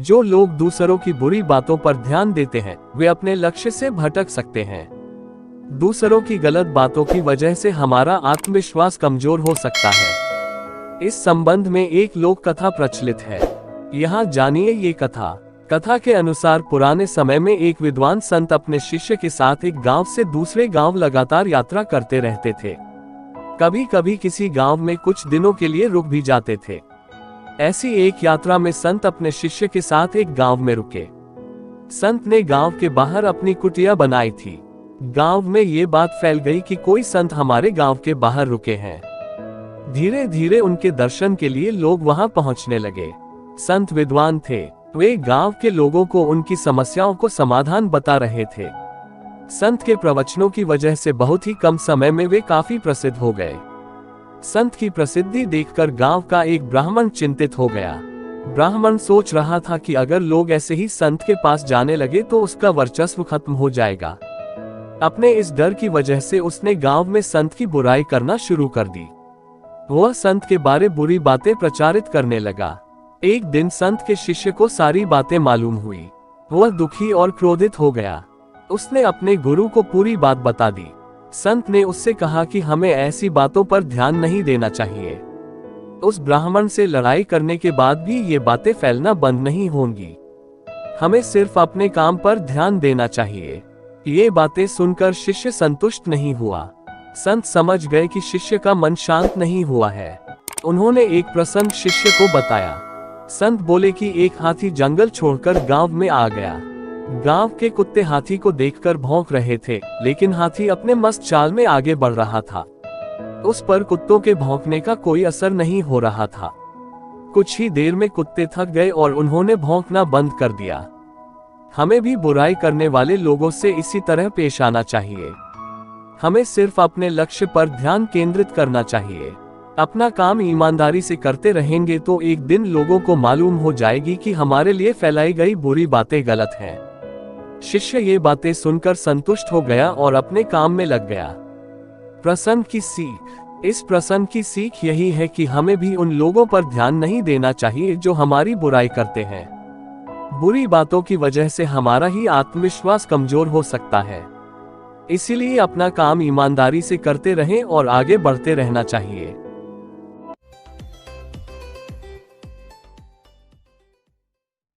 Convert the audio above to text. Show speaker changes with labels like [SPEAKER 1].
[SPEAKER 1] जो लोग दूसरों की बुरी बातों पर ध्यान देते हैं वे अपने लक्ष्य से भटक सकते हैं। दूसरों की गलत बातों की वजह से हमारा आत्मविश्वास कमजोर हो सकता है। इस संबंध में एक लोक कथा प्रचलित है, यहाँ जानिए ये कथा। कथा के अनुसार पुराने समय में एक विद्वान संत अपने शिष्य के साथ एक गांव से दूसरे गांव लगातार यात्रा करते रहते थे। कभी कभी किसी गांव में कुछ दिनों के लिए रुक भी जाते थे। ऐसी एक यात्रा में संत अपने शिष्य के साथ एक गांव में रुके। संत ने गांव के बाहर अपनी कुटिया बनाई थी। गांव में ये बात फैल गई कि कोई संत हमारे गांव के बाहर रुके हैं। धीरे धीरे उनके दर्शन के लिए लोग वहां पहुंचने लगे। संत विद्वान थे, वे गांव के लोगों को उनकी समस्याओं को समाधान बता रहे थे। संत के प्रवचनों की वजह से बहुत ही कम समय में वे काफी प्रसिद्ध हो गए। संत की प्रसिद्धि देखकर गांव का एक ब्राह्मण चिंतित हो गया। ब्राह्मण सोच रहा था कि अगर लोग ऐसे ही संत के पास जाने लगे तो उसका वर्चस्व खत्म हो जाएगा। अपने इस डर की वजह से उसने गांव में संत की बुराई करना शुरू कर दी। वह संत के बारे बुरी बातें प्रचारित करने लगा। एक दिन संत के शिष्य को सारी बातें मालूम हुई। वह दुखी और क्रोधित हो गया। उसने अपने गुरु को पूरी बात बता दी। संत ने उससे कहा कि हमें ऐसी बातों पर ध्यान नहीं देना चाहिए। उस ब्राह्मण से लड़ाई करने के बाद भी ये बातें फैलना बंद नहीं होंगी। हमें सिर्फ अपने काम पर ध्यान देना चाहिए। ये बातें सुनकर शिष्य संतुष्ट नहीं हुआ। संत समझ गए कि शिष्य का मन शांत नहीं हुआ है। उन्होंने एक प्रसंग शिष्य को बताया। संत बोले कि एक हाथी जंगल छोड़कर गांव में आ गया। गांव के कुत्ते हाथी को देखकर भौंक रहे थे, लेकिन हाथी अपने मस्त चाल में आगे बढ़ रहा था। उस पर कुत्तों के भौंकने का कोई असर नहीं हो रहा था। कुछ ही देर में कुत्ते थक गए और उन्होंने भौंकना बंद कर दिया। हमें भी बुराई करने वाले लोगों से इसी तरह पेश आना चाहिए। हमें सिर्फ अपने लक्ष्य पर ध्यान केंद्रित करना चाहिए। अपना काम ईमानदारी से करते रहेंगे तो एक दिन लोगों को मालूम हो जाएगी कि हमारे लिए फैलाई गई बुरी बातें गलत हैं। शिष्य ये बातें सुनकर संतुष्ट हो गया और अपने काम में लग गया। प्रसंग की सीख। इस प्रसंग की सीख यही है कि हमें भी उन लोगों पर ध्यान नहीं देना चाहिए जो हमारी बुराई करते हैं। बुरी बातों की वजह से हमारा ही आत्मविश्वास कमजोर हो सकता है। इसीलिए अपना काम ईमानदारी से करते रहें और आगे बढ़ते रहना चाहिए।